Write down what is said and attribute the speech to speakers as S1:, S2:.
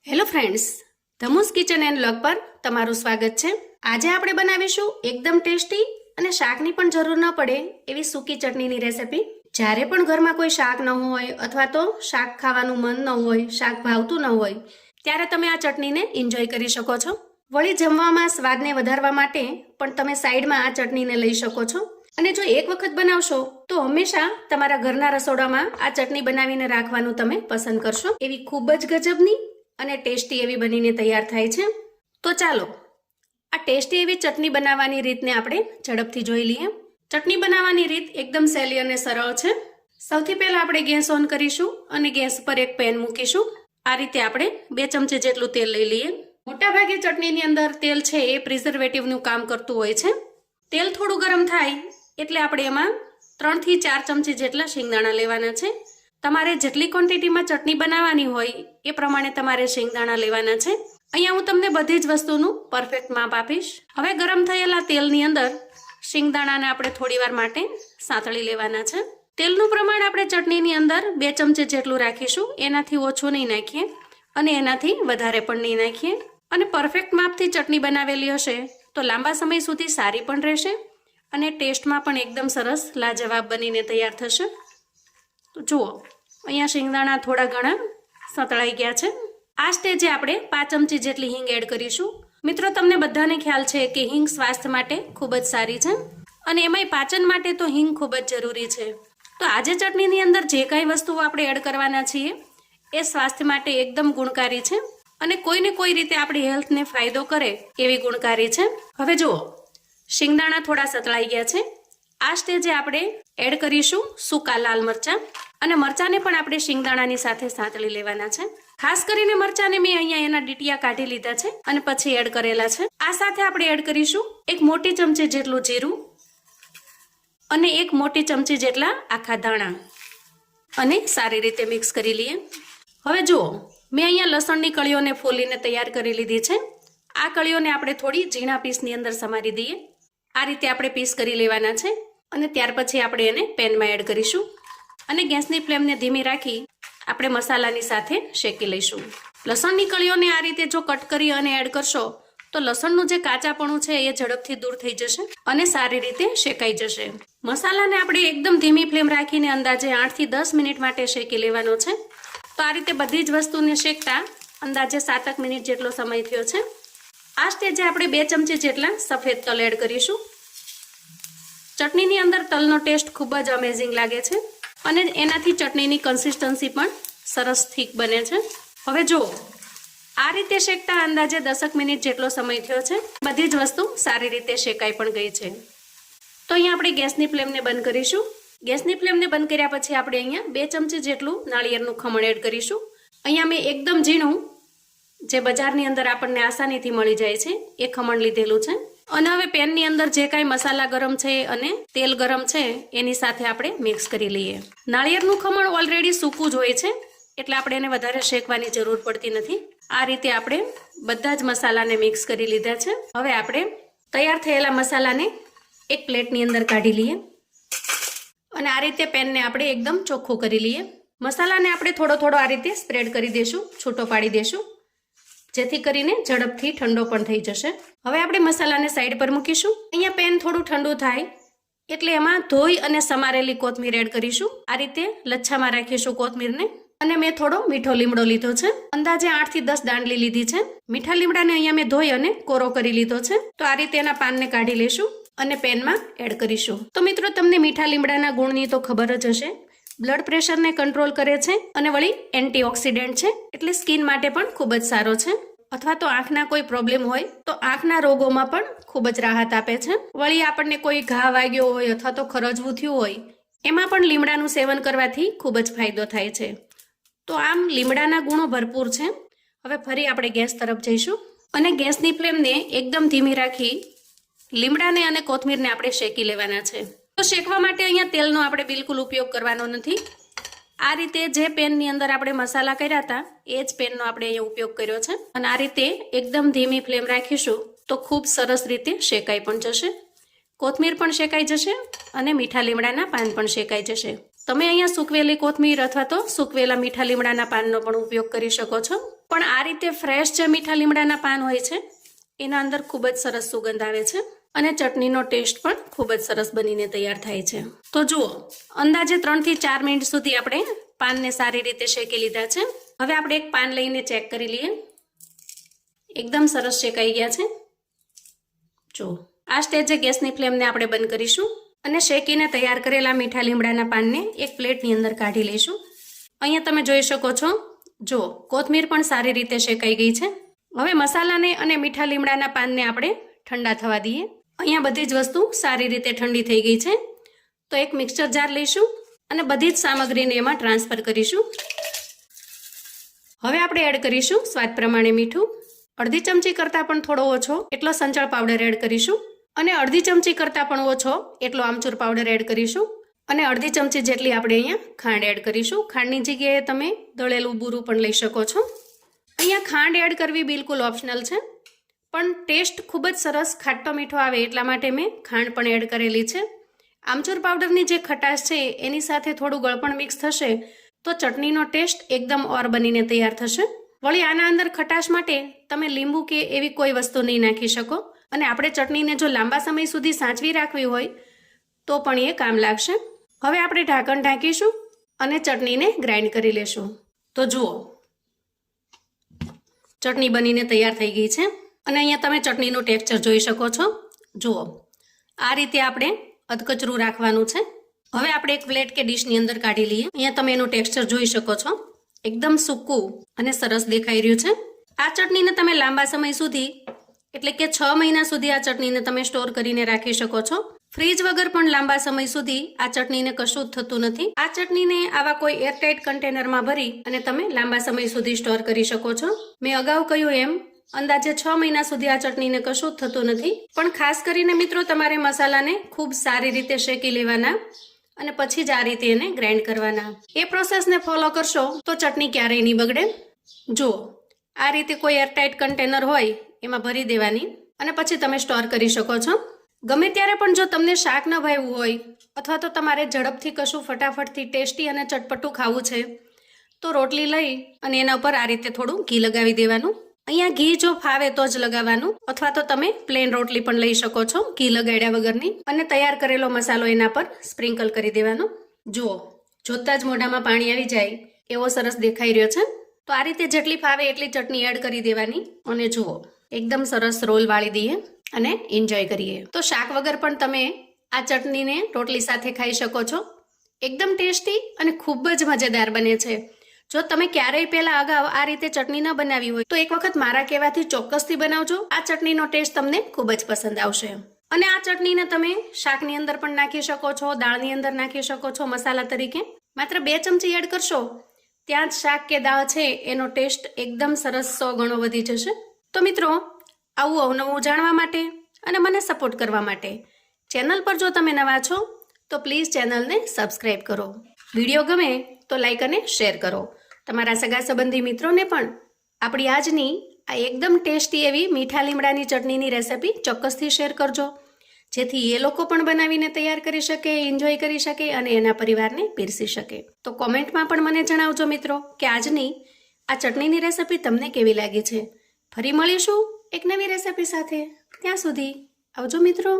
S1: Hello friends, ધમુસ kitchen and vlog પર તમારું સ્વાગત છે। આજે આપણે બનાવીશું એકદમ ટેસ્ટી અને શાકની પણ જરૂર ન પડે એવી સૂકી ચટણીની રેસિપી। જ્યારે પણ ઘરમાં કોઈ શાક ન હોય અથવા તો શાક ખાવાનું મન ન હોય, શાક ભાવતું ન હોય, ત્યારે તમે આ ચટણીને એન્જોય કરી શકો છો। વળી જમવામાં સ્વાદને વધારવા માટે પણ તમે સાઈડમાં આ ચટણીને લઈ શકો છો। અને જો એક વખત બનાવશો તો હંમેશા તમારા ઘરના રસોડામાં આ ચટણી બનાવીને રાખવાનું તમે પસંદ કરશો। એવી ખૂબ જ ગજબની અને ટેસ્ટી એવી બનીને તૈયાર થાય છે। તો ચાલો આ ટેસ્ટી એવી ચટણી બનાવવાની રીતને આપણે ઝડપથી જોઈ લઈએ। ચટણી બનાવવાની રીત એકદમ સહેલી અને સરળ છે। સૌથી પહેલા આપણે ગેસ ઓન કરીશું અને ગેસ પર એક પેન મૂકીશું। આ રીતે આપણે 2 ચમચી જેટલું તેલ લઈ લઈએ। મોટાભાગે ચટણીની અંદર તેલ છે એ પ્રિઝર્વેટિવનું કામ કરતું હોય છે। તેલ થોડું ગરમ થાય એટલે આપણે એમાં 3 થી 4 ચમચી જેટલા શિંગદાણા લેવાના છે। તમારે જેટલી ક્વોન્ટિટીમાં ચટણી બનાવવાની હોય એ પ્રમાણે તમારે શિંગદાણા લેવાના છે। અહીંયા હું તમને બધી જ વસ્તુનું પરફેક્ટ માપ આપીશ। હવે ગરમ થયેલા તેલની અંદર શિંગદાણાને આપણે થોડીવાર માટે સાંતળી લેવાના છે। તેલનું પ્રમાણ આપણે ચટણીની અંદર 2 ચમચી જેટલું રાખીશું, એનાથી ઓછું નહીં નાખીએ અને એનાથી વધારે પણ નહીં નાખીએ। અને પરફેક્ટ માપથી ચટણી બનાવેલી હશે તો લાંબા સમય સુધી સારી પણ રહેશે અને ટેસ્ટમાં પણ એકદમ સરસ લાજવાબ બનીને તૈયાર થશે। તો જુઓ, અહીંયા શિંગદાણા થોડા ઘણા સતળાઈ ગયા છે। આ સ્ટેજે આપણે 5 ચમચી જેટલી હિંગ એડ કરીશું। મિત્રો, તમને બધાને ખ્યાલ છે કે હિંગ સ્વાસ્થ્ય માટે ખૂબ જ સારી છે અને એમાંય પાચન માટે તો હિંગ ખૂબ જ જરૂરી છે। તો આજે ચટણીની અંદર જે કાંઈ વસ્તુઓ આપણે એડ કરવાના છીએ એ સ્વાસ્થ્ય માટે એકદમ ગુણકારી છે અને કોઈને કોઈ રીતે આપણી હેલ્થને ફાયદો કરે એવી ગુણકારી છે। હવે જુઓ, શિંગદાણા થોડા સતળાઈ ગયા છે। આ સ્ટેજે આપણે એડ કરીશું સૂકા લાલ મરચાં અને મરચાંને પણ આપણે શિંગદાણાની સાથે સાંતળી લેવાના છે। ખાસ કરીને મરચાંને મેં અહીંયા એના ડીટીયા કાઢી લીધા છે અને પછી એડ કરેલા છે। આ સાથે આપણે એડ કરીશું 1 મોટી ચમચી જેટલું જીરું અને 1 મોટી ચમચી જેટલા આખા ધાણા અને સારી રીતે મિક્સ કરી લઈએ। હવે જુઓ, મેં અહીંયા લસણની કળીઓને ફોલીને તૈયાર કરી લીધી છે। આ કળીઓને આપણે થોડી ઝીણા પીસની અંદર સમારી દઈએ। આ રીતે આપણે પીસ કરી લેવાના છે અને ત્યાર પછી આપણે એને પેનમાં એડ કરીશું અને ગેસની ફ્લેમને ધીમી રાખી આપણે મસાલાની સાથે શેકી લઈશું। લસણની કળીઓને આ રીતે જો કટ કરી અને એડ કરશો તો લસણનું જે કાચાપણું છે એ ઝડપથી દૂર થઈ જશે અને સારી રીતે શેકાઈ જશે। મસાલાને આપણે એકદમ ધીમી ફ્લેમ રાખીને અંદાજે 8 થી 10 મિનિટ માટે શેકી લેવાનો છે। તો આ રીતે બધી જ વસ્તુને શેકતા અંદાજે 7 મિનિટ જેટલો સમય થયો છે। આ સ્ટેજે આપણે 2 ચમચી જેટલા સફેદ તલ એડ કરીશું। ચટણીની અંદર તલનો ટેસ્ટ ખૂબ જ અમેઝિંગ લાગે છે અને એનાથી ચટણીની કન્સિસ્ટન્સી પણ સરસ થીક બને છે। હવે જુઓ, આ રીતે શેકતા અંદાજે 10 મિનિટ જેટલો સમય થયો છે। બધી જ વસ્તુ સારી રીતે શેકાઈ પણ ગઈ છે। તો અહીંયા આપણે ગેસની ફ્લેમને બંધ કરીશું। ગેસની ફ્લેમને બંધ કર્યા પછી આપણે અહીંયા 2 ચમચી જેટલું નાળિયેરનું ખમણ એડ કરીશું। અહીંયા મેં એકદમ ઝીણું, જે બજારની અંદર આપણને આસાનીથી મળી જાય છે, એ ખમણ લીધેલું છે। અને હવે પેનની અંદર જે કાંઈ મસાલા ગરમ છે અને તેલ ગરમ છે એની સાથે આપણે મિક્સ કરી લઈએ। નાળિયેરનું ખમણ ઓલરેડી સૂકું જ હોય છે એટલે આપણે એને વધારે શેકવાની જરૂર પડતી નથી। આ રીતે આપણે બધા જ મસાલાને મિક્સ કરી લીધા છે। હવે આપણે તૈયાર થયેલા મસાલાને એક પ્લેટની અંદર કાઢી લઈએ અને આ રીતે પેનને આપણે એકદમ ચોખ્ખું કરી લઈએ। મસાલાને આપણે થોડો થોડો આ રીતે સ્પ્રેડ કરી દઈશું, છૂટો પાડી દઈશું, જેથી કરીને ઝડપથી ઠંડો પણ થઈ જશે। હવે આપણે મસાલાને સાઈડ પર મૂકીશું। અહીંયા પેન થોડું ઠંડુ થાય એટલે એમાં ધોઈ અને સમારેલી કોથમીર એડ કરીશું। આ રીતે લચ્છામાં રાખીશું કોથમીરને અને મેં થોડો મીઠો લીમડો લીધો છે, અંદાજે 8 થી 10 દાંડલી લીધી છે। મીઠા લીમડાને અહીંયા મેં ધોઈ અને કોરો કરી લીધો છે। તો આ રીતે એના પાનને કાઢી લેશું અને પેનમાં એડ કરીશું। તો મિત્રો, તમને મીઠા લીમડાના ગુણની તો ખબર જ હશે। બ્લડ પ્રેશરને કંટ્રોલ કરે છે અને વળી એન્ટીઓક્સિડન્ટ છે એટલે સ્કિન માટે પણ ખૂબ જ સારો છે। અથવા તો આંખના કોઈ પ્રોબ્લેમ હોય તો આંખના રોગોમાં પણ ખૂબ જ રાહત આપે છે। વળી આપણને કોઈ ઘા વાગ્યો હોય અથવા તો ખરજવું થયું હોય એમાં પણ લીમડાનું સેવન કરવાથી ખૂબ જ ફાયદો થાય છે। તો આમ લીમડાના ગુણો ભરપૂર છે। હવે ફરી આપણે ગેસ તરફ જઈશું અને ગેસની ફ્લેમને એકદમ ધીમી રાખી લીમડાને અને કોથમીરને આપણે શેકી લેવાના છે। તો શેકવા માટે અહીંયા તેલનો આપણે બિલકુલ ઉપયોગ કરવાનો નથી। આ રીતે જે પેનની અંદર આપણે મસાલા કર્યા હતા એ જ પેનનો આપણે અહીંયા ઉપયોગ કર્યો છે અને આ રીતે એકદમ ધીમી ફ્લેમ રાખીશું તો ખૂબ સરસ રીતે શેકાઈ પણ જશે। કોથમીર પણ શેકાઈ જશે અને મીઠા લીમડાના પાન પણ શેકાઈ જશે। તમે અહીંયા સૂકવેલી કોથમીર અથવા તો સૂકવેલા મીઠા લીમડાના પાનનો પણ ઉપયોગ કરી શકો છો, પણ આ રીતે ફ્રેશ જે મીઠા લીમડાના પાન હોય છે એના અંદર ખૂબ જ સરસ સુગંધ આવે છે અને ચટણીનો ટેસ્ટ પણ ખૂબ જ સરસ બનીને તૈયાર થાય છે. તો જુઓ, અંદાજે 3 થી 4 મિનિટ સુધી આપણે પાનને સારી રીતે શેકી લીધા છે. હવે આપણે એક પાન લઈને ચેક કરી લઈએ. એકદમ સરસ શેકાઈ ગયા છે. જો આ સ્ટેજે ગેસની ફ્લેમને આપણે બંધ કરીશું અને શેકીને તૈયાર કરેલા મીઠા લીમડાના પાનને એક પ્લેટની અંદર કાઢી લઈશું. અહીંયા તમે જોઈ શકો છો, જો કોથમીર પણ સારી રીતે શેકાઈ ગઈ છે. હવે મસાલાને અને મીઠા લીમડાના પાનને આપણે ઠંડા થવા દઈએ. અહીંયા બધી જ વસ્તુ સારી રીતે ઠંડી થઈ ગઈ છે. તો એક મિક્સર જાર લઈશું અને બધી જ સામગ્રીને એમાં ટ્રાન્સફર કરીશું. હવે આપણે એડ કરીશું સ્વાદ પ્રમાણે મીઠું. અડધી ચમચી કરતાં પણ થોડો ઓછો એટલો સંચળ પાવડર એડ કરીશું અને અડધી ચમચી કરતાં પણ ઓછો એટલો આમચૂર પાવડર એડ કરીશું અને અડધી ચમચી જેટલી આપણે અહીંયા ખાંડ એડ કરીશું. ખાંડની જગ્યાએ તમે દળેલું બુરું પણ લઈ શકો છો. અહીંયા ખાંડ એડ કરવી બિલકુલ ઓપ્શનલ છે, પણ ટેસ્ટ ખૂબ જ સરસ ખાટો મીઠો આવે એટલા માટે મેં ખાંડ પણ એડ કરેલી છે. આમચૂર પાવડરની જે ખટાશ છે એની સાથે થોડું ગળપણ મિક્સ થશે તો ચટણીનો ટેસ્ટ એકદમ ઓર બનીને તૈયાર થશે. વળી આના અંદર ખટાશ માટે તમે લીંબુ કે એવી કોઈ વસ્તુ નહીં નાખી શકો અને આપણે ચટણીને જો લાંબા સમય સુધી સાચવી રાખવી હોય તો પણ એ કામ લાગશે. હવે આપણે ઢાંકણ ઢાંકીશું અને ચટણીને ગ્રાઇન્ડ કરી લેશું. તો જુઓ, ચટણી બનીને તૈયાર થઈ ગઈ છે અને અહીંયા તમે ચટણીનું ટેક્સચર જોઈ શકો છો. જુઓ, આ રીતે આપણે અધકચરું રાખવાનું છે. હવે આપણે એક પ્લેટ કે ડીશની અંદર કાઢી લઈએ. અહીંયા તમે એનું ટેક્સચર જોઈ શકો છો, એકદમ સૂકું અને સરસ દેખાઈ રહ્યું છે. આ ચટણીને તમે લાંબા સમય સુધી એટલે કે 6 મહિના સુધી આ ચટણીને તમે સ્ટોર કરીને રાખી શકો છો. ફ્રીજ વગર પણ લાંબા સમય સુધી આ ચટણીને કશું જ થતું નથી. આ ચટણીને આવા કોઈ એરટાઇટ કન્ટેનરમાં ભરી અને તમે લાંબા સમય સુધી સ્ટોર કરી શકો છો. મેં અગાઉ કહ્યું એમ અંદાજે 6 મહિના સુધી આ ચટણીને કશું જ થતું નથી. પણ ખાસ કરીને મિત્રો તમારે મસાલાને ખૂબ સારી રીતે શેકી લેવાના અને પછી જ આ રીતે એને ગ્રાઇન્ડ કરવાના. એ પ્રોસેસને ફોલો કરશો તો ચટણી ક્યારેય નહીં બગડે. જુઓ, આ રીતે કોઈ એરટાઇટ કન્ટેનર હોય એમાં ભરી દેવાની અને પછી તમે સ્ટોર કરી શકો છો. ગમે ત્યારે પણ જો તમને શાક ન ભાવ્યું હોય અથવા તો તમારે ઝડપથી કશું ફટાફટથી ટેસ્ટી અને ચટપટું ખાવું છે તો રોટલી લઈ અને એના ઉપર આ રીતે થોડું ઘી લગાવી દેવાનું. અહીંયા ઘી જો ફાવે તો જ લગાવવાનું અથવા તો તમે પ્લેન રોટલી પણ લઈ શકો છો ઘી લગાડ્યા વગરની અને તૈયાર કરેલો મસાલો એના પર સ્પ્રિંકલ કરી દેવાનો. જુઓ, જોતાં જ મોઢામાં પાણી આવી જાય એવો સરસ દેખાઈ રહ્યો છે. તો આ રીતે જેટલી ફાવે એટલી ચટણી એડ કરી દેવાની અને જુઓ એકદમ સરસ રોલ વાળી દઈએ અને એન્જોય કરીએ. તો શાક વગર પણ તમે આ ચટણીને રોટલી સાથે ખાઈ શકો છો. એકદમ ટેસ્ટી અને ખૂબ જ મજેદાર બને છે. જો તમે ક્યારેય પહેલા અગાઉ આ રીતે ચટણી ન બનાવી હોય તો એક વખત મારા કહેવાથી ચોક્કસથી બનાવજો. આ ચટણીનો ટેસ્ટ તમને ખૂબ જ પસંદ આવશે. અને આ ચટણીને તમે શાકની અંદર પણ નાખી શકો છો, દાળની અંદર નાખી શકો છો મસાલા તરીકે. માત્ર 2 ચમચી એડ કરશો ત્યાં જ શાક કે દાળ છે એનો ટેસ્ટ એકદમ સરસ 100 ગણો વધી જશે. તો મિત્રો, આવું અવનવું જાણવા માટે અને મને સપોર્ટ કરવા માટે ચેનલ પર જો તમે નવા છો તો પ્લીઝ ચેનલને સબસ્ક્રાઈબ કરો. વિડીયો ગમે તો લાઈક અને શેર કરો. તમારા સગા સંબંધી મિત્રોને પણ આપણી આજની આ એકદમ ટેસ્ટી એવી મીઠા લીમડાની ચટણીની રેસિપી ચોક્કસથી શેર કરજો, જેથી એ લોકો પણ બનાવીને તૈયાર કરી શકે, એન્જોય કરી શકે અને એના પરિવારને પીરસી શકે. તો કોમેન્ટમાં પણ મને જણાવજો મિત્રો કે આજની આ ચટણીની રેસિપી તમને કેવી લાગી છે. ફરી મળીશું એક નવી રેસિપી સાથે. ત્યાં સુધી આવજો મિત્રો.